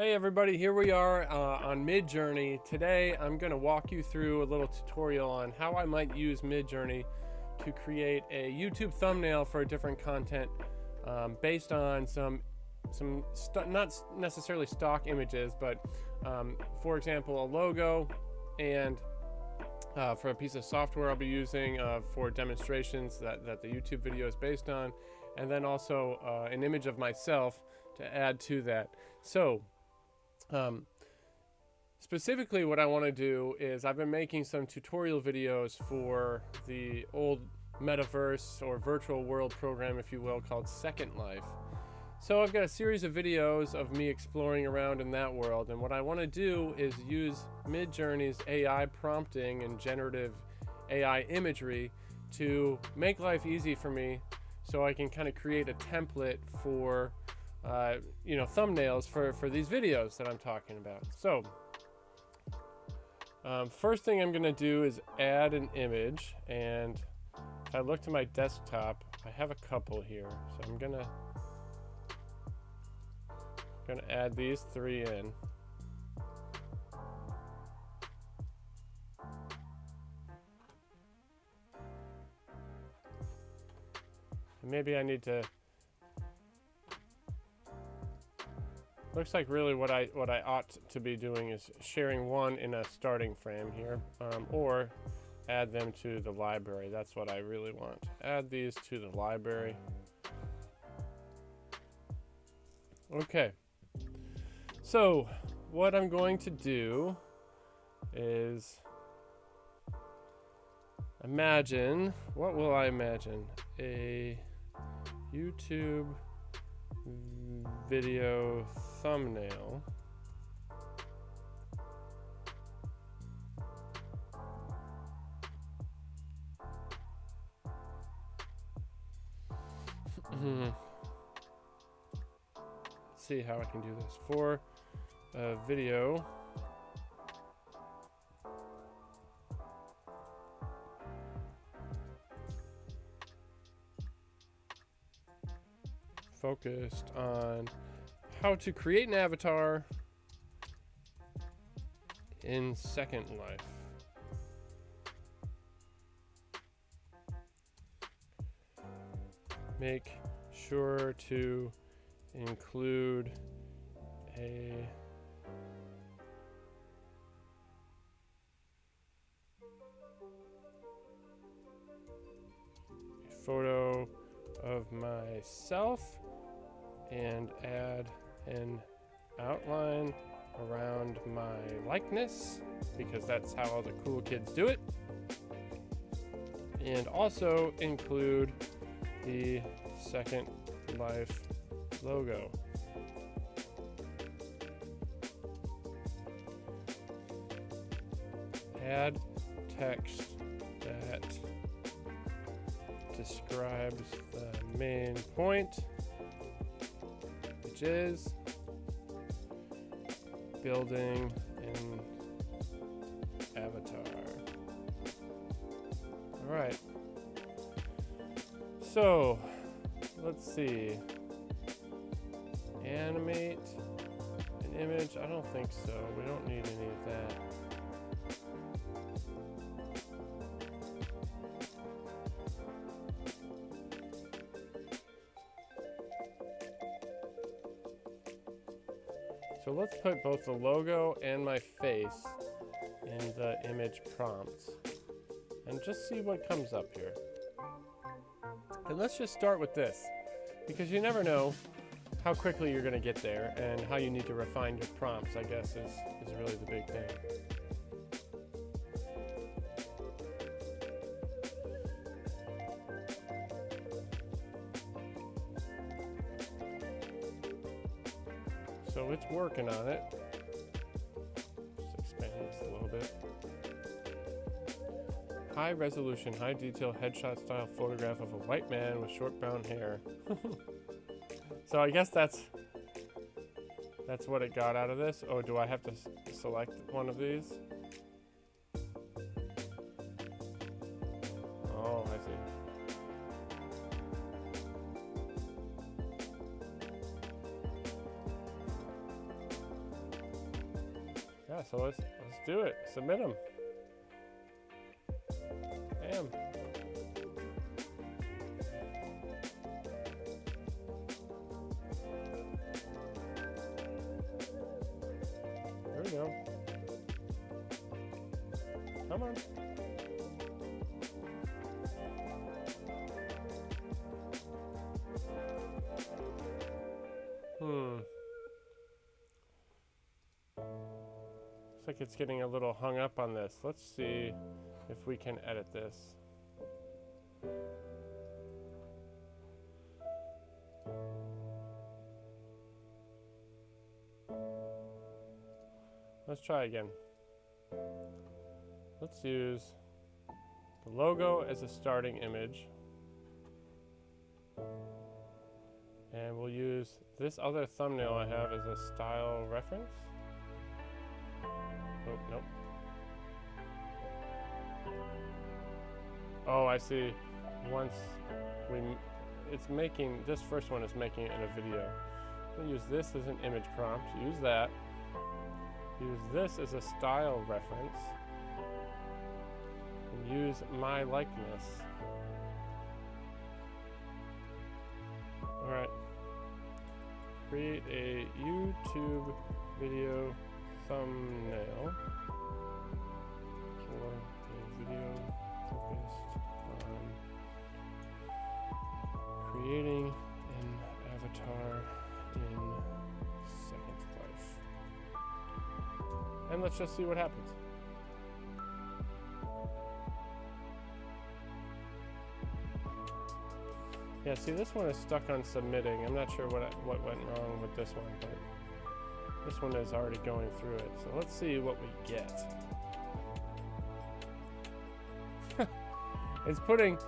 Hey everybody, here we are on MidJourney. Today I'm going to walk you through a little tutorial on how I might use MidJourney to create a YouTube thumbnail for a different content based on some not necessarily stock images, but for example a logo and for a piece of software I'll be using for demonstrations that the YouTube video is based on, and then also an image of myself to add to that. So specifically what I want to do is I've been making some tutorial videos for the old metaverse or virtual world program, if you will, called Second Life. So I've got a series of videos of me exploring around in that world, and what I want to do is use MidJourney's AI prompting and generative AI imagery to make life easy for me so I can kind of create a template for thumbnails for these videos that I'm talking about. So first thing I'm gonna do is add an image, and if I look to my desktop I have a couple here, so I'm gonna add these three in. Maybe I need to. Looks like really what I ought to be doing is sharing one in a starting frame here, or add them to the library. That's what I really want. Add these to the library. Okay. So what I'm going to do is imagine, what will I imagine? A YouTube video thumbnail let's see how I can do this for a video focused on how to create an avatar in Second Life. Make sure to include a photo of myself and add an outline around my likeness, because that's how all the cool kids do it, and also include the Second Life logo. Add text that describes the main point, which is building an avatar. All right. So let's see. Animate an image. I don't think so. We don't need any of that. So let's put both the logo and my face in the image prompts and just see what comes up here. And let's just start with this, because you never know how quickly you're going to get there, and how you need to refine your prompts, I guess, is really the big thing. So it's working on it. Just expand this a little bit. High resolution, high detail headshot style photograph of a white man with short brown hair. So I guess that's what it got out of this. Oh, do I have to select one of these? Oh, I see. Yeah, so let's do it. Submit them. Bam. There we go. Come on. Looks like it's getting a little hung up on this. Let's see if we can edit this. Let's try again. Let's use the logo as a starting image. And we'll use this other thumbnail I have as a style reference. Oh, nope. Oh, I see. Once it's making, this first one is making it in a video. I'm gonna use this as an image prompt, use that. Use this as a style reference. And use my likeness. Alright. Create a YouTube video thumbnail for a video focused on creating an avatar in Second Life. And let's just see what happens. Yeah, see, this one is stuck on submitting. I'm not sure what went wrong with this one, but this one is already going through it. So let's see what we get. It's putting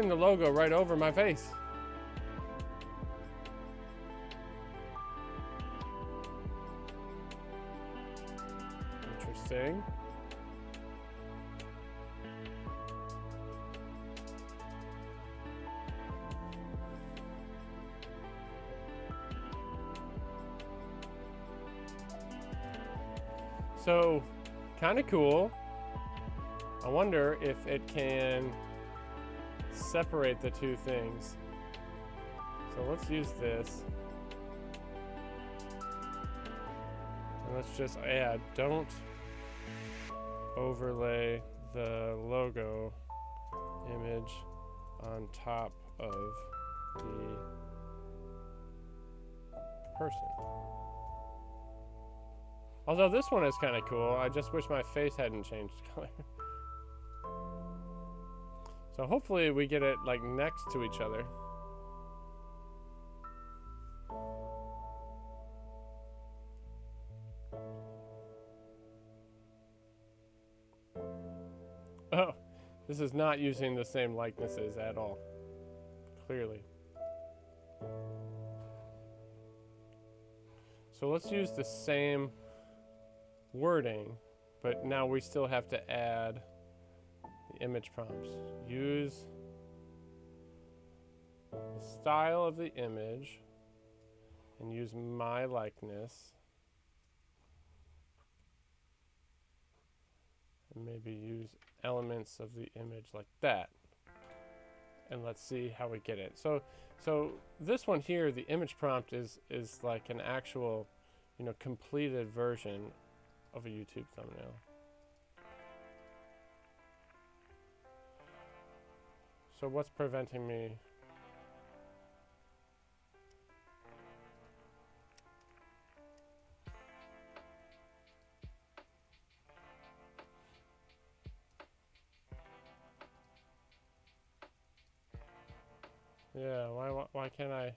the logo right over my face. Interesting. So, kind of cool. I wonder if it can separate the two things. So let's use this. And let's just add, don't overlay the logo image on top of the person. Although this one is kind of cool, I just wish my face hadn't changed color. So hopefully we get it like next to each other. Oh, this is not using the same likenesses at all. Clearly. So let's use the same wording, but now we still have to add the image prompts. Use the style of the image and use my likeness. And maybe use elements of the image like that. And let's see how we get it. So this one here, the image prompt is like an actual, completed version of a YouTube thumbnail. So what's preventing me? Yeah, why can't I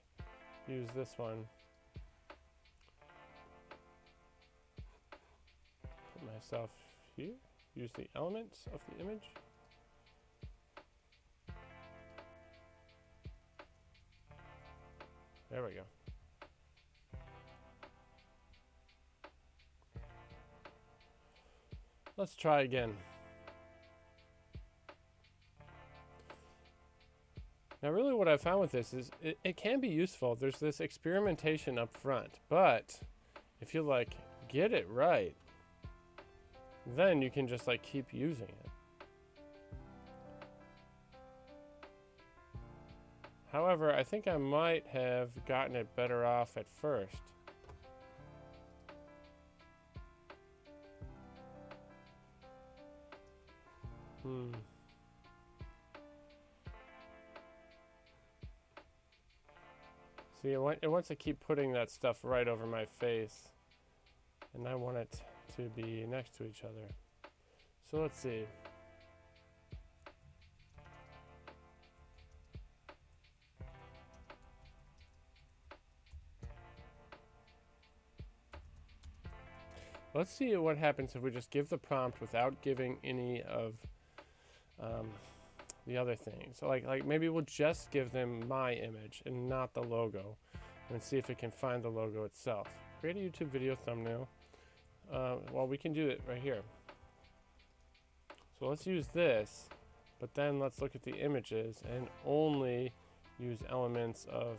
use this one? Put myself here. Use the elements of the image. There we go. Let's try again. Now really what I found with this is it can be useful. There's this experimentation up front, but if you get it right, then you can just like keep using it. However, I think I might have gotten it better off at first. See, it wants to keep putting that stuff right over my face, and I want it to be next to each other. So let's see. Let's see what happens if we just give the prompt without giving any of the other things. So like maybe we'll just give them my image and not the logo, and see if it can find the logo itself. Create a YouTube video thumbnail. Well, we can do it right here. So let's use this, but then let's look at the images and only use elements of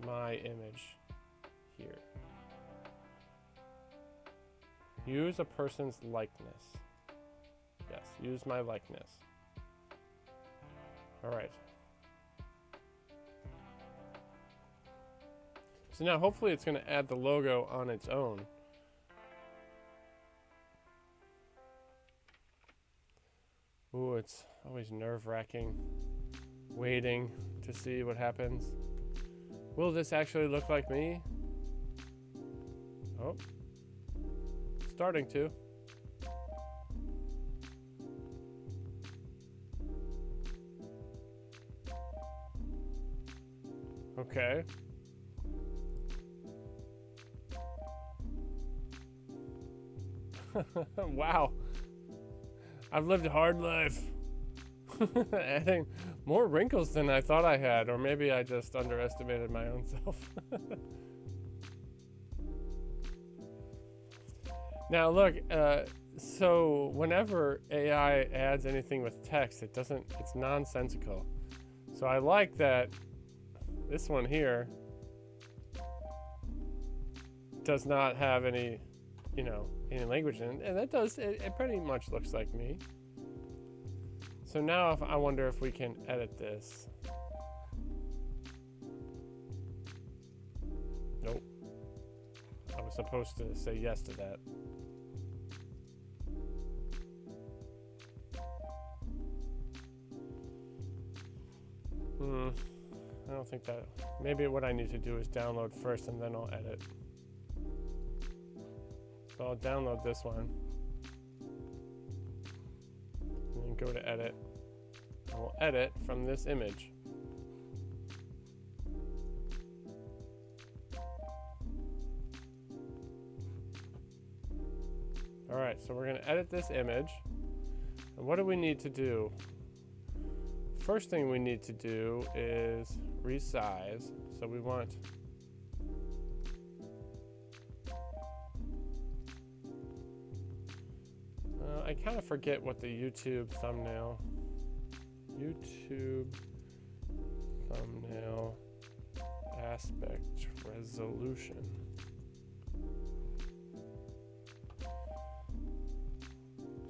my image here. Use a person's likeness. Yes, use my likeness. All right. So now hopefully it's going to add the logo on its own. Ooh, it's always nerve-wracking waiting to see what happens. Will this actually look like me? Oh. Starting to. Okay. Wow. I've lived a hard life. Adding more wrinkles than I thought I had, or maybe I just underestimated my own self. Now look, so whenever AI adds anything with text, it's nonsensical. So I like that this one here does not have any, any language in it, and that does, it pretty much looks like me. So now I wonder if we can edit this. Nope. I was supposed to say yes to that. I don't think that, maybe what I need to do is download first and then I'll edit. So I'll download this one. And then go to edit. I will edit from this image. Alright, so we're going to edit this image. And what do we need to do? First thing we need to do is resize. So we want I kind of forget what the YouTube thumbnail aspect resolution.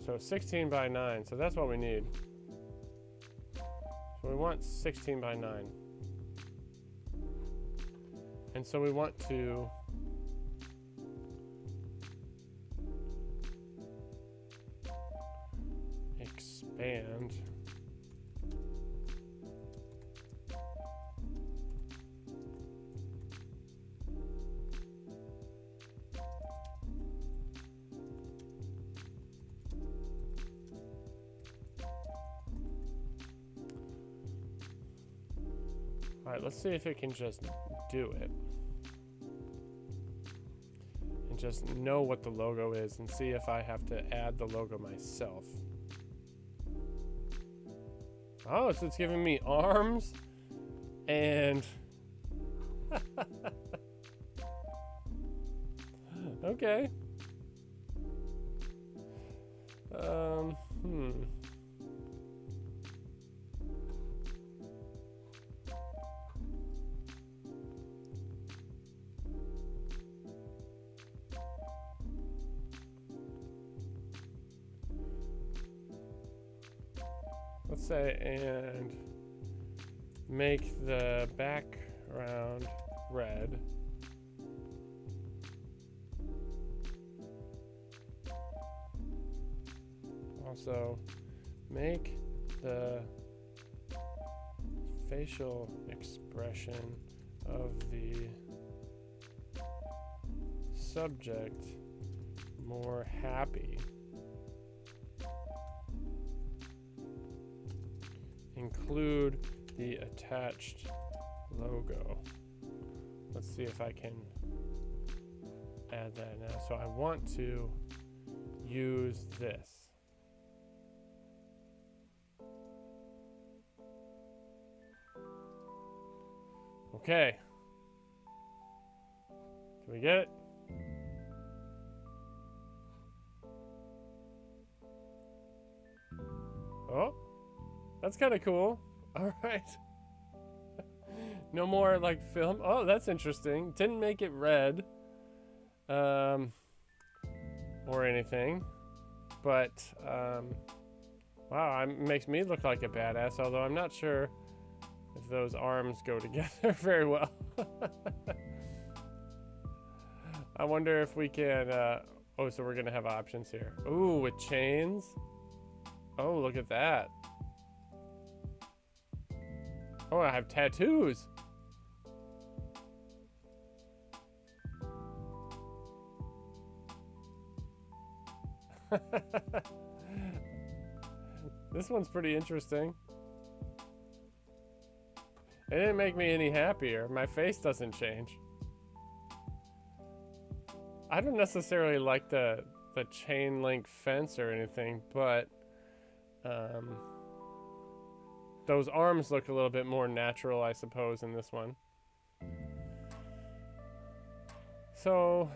So 16 by 9, so that's what we need. So we want 16 by 9. And so we want to expand All right, let's see if it can just do it. And just know what the logo is and see if I have to add the logo myself. Oh, so it's giving me arms and... Okay. let's say, and make the background red. Also, make the facial expression of the subject more happy. Include the attached logo. Let's see if I can add that now. So I want to use this. Okay. Can we get it? Oh, that's kind of cool. All right. No more like film. Oh, that's interesting. Didn't make it red, or anything, but wow, it makes me look like a badass. Although I'm not sure if those arms go together very well. I wonder if we can. Oh, so we're gonna have options here. Ooh, with chains. Oh, look at that. Oh, I have tattoos. This one's pretty interesting. It didn't make me any happier. My face doesn't change. I don't necessarily like the chain link fence or anything, but those arms look a little bit more natural, I suppose, in this one. So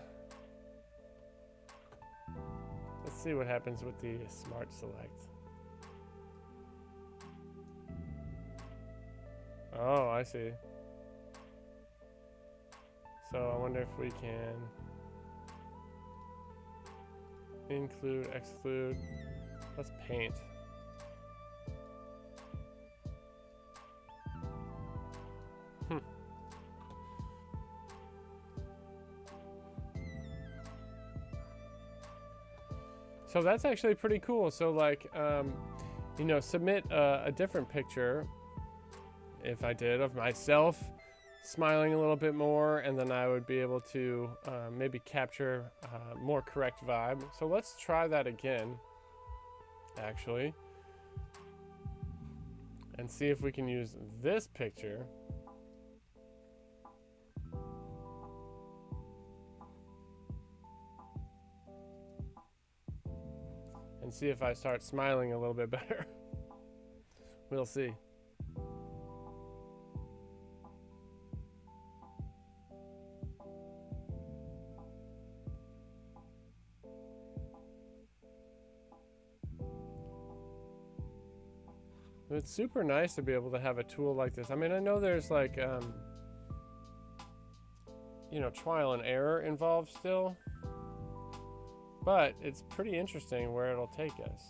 let's see what happens with the Smart Select. Oh, I see. So I wonder if we can include, exclude. Let's paint. So that's actually pretty cool. So like, you know, submit a different picture, if I did, of myself smiling a little bit more, and then I would be able to maybe capture a more correct vibe. So let's try that again, actually, and see if we can use this picture. And see if I start smiling a little bit better. We'll see. It's super nice to be able to have a tool like this. I mean, I know there's like, you know, trial and error involved still, but it's pretty interesting where it'll take us.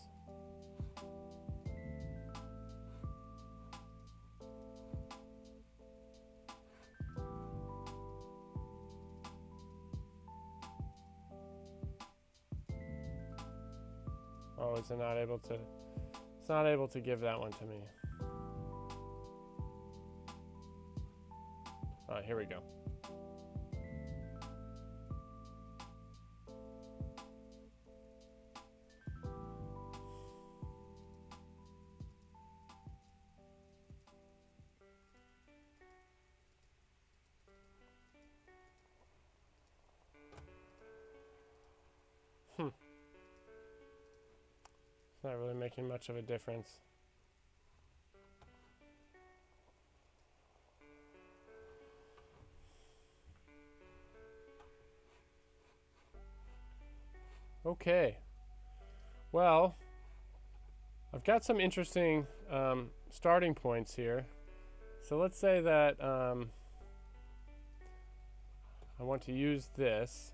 Oh, it's not able to. It's not able to give that one to me. All right, here we go. It's not really making much of a difference. Okay. Well, I've got some interesting starting points here. So let's say that I want to use this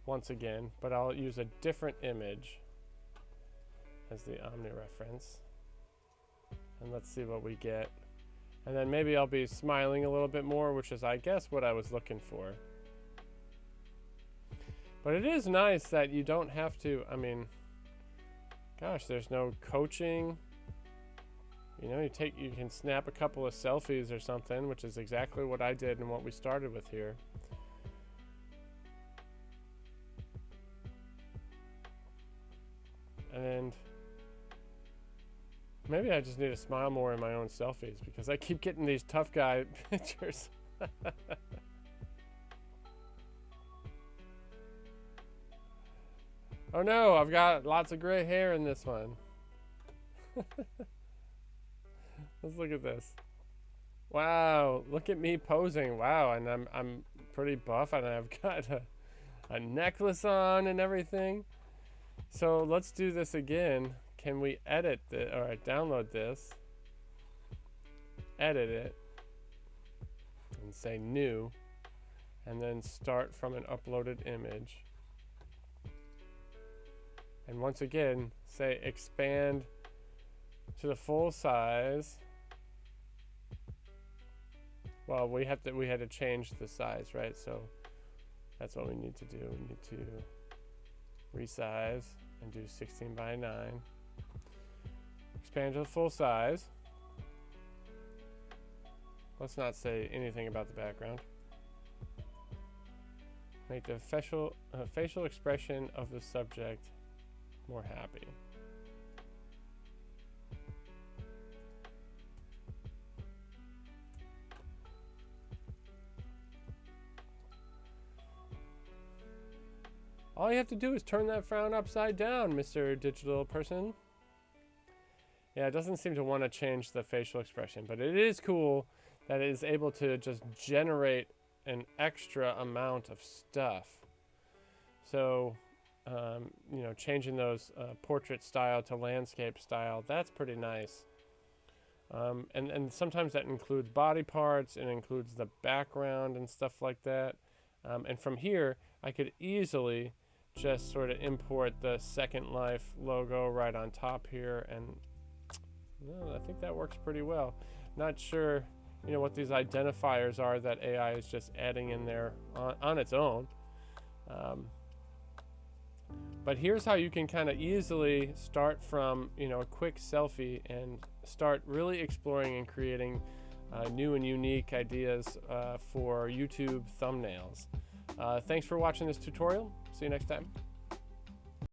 once again, but I'll use a different image as the omnireference. And let's see what we get. And then maybe I'll be smiling a little bit more, which is, I guess, what I was looking for. But it is nice that you don't have to, I mean, gosh, there's no coaching. You know, you can snap a couple of selfies or something, which is exactly what I did and what we started with here. And maybe I just need to smile more in my own selfies because I keep getting these tough guy pictures. Oh no, I've got lots of gray hair in this one. Let's look at this. Wow, look at me posing. Wow, and I'm pretty buff and I've got a necklace on and everything. So let's do this again. Can we edit it? All right, download this, edit it, and say new, and then start from an uploaded image. And once again, say expand to the full size. Well, we had to change the size, right? So that's what we need to do. We need to resize and do 16 by 9. Expand to the full size. Let's not say anything about the background. Make the facial expression of the subject more happy. All you have to do is turn that frown upside down, Mr. Digital Person. Yeah, it doesn't seem to want to change the facial expression, but it is cool that it is able to just generate an extra amount of stuff. So, you know, changing those portrait style to landscape style, that's pretty nice. And sometimes that includes body parts and includes the background and stuff like that. And from here, I could easily just sort of import the Second Life logo right on top here, and well, I think that works pretty well. Not sure, you know, what these identifiers are that AI is just adding in there on its own. But here's how you can kind of easily start from, you know, a quick selfie and start really exploring and creating new and unique ideas for YouTube thumbnails. Thanks for watching this tutorial. See you next time.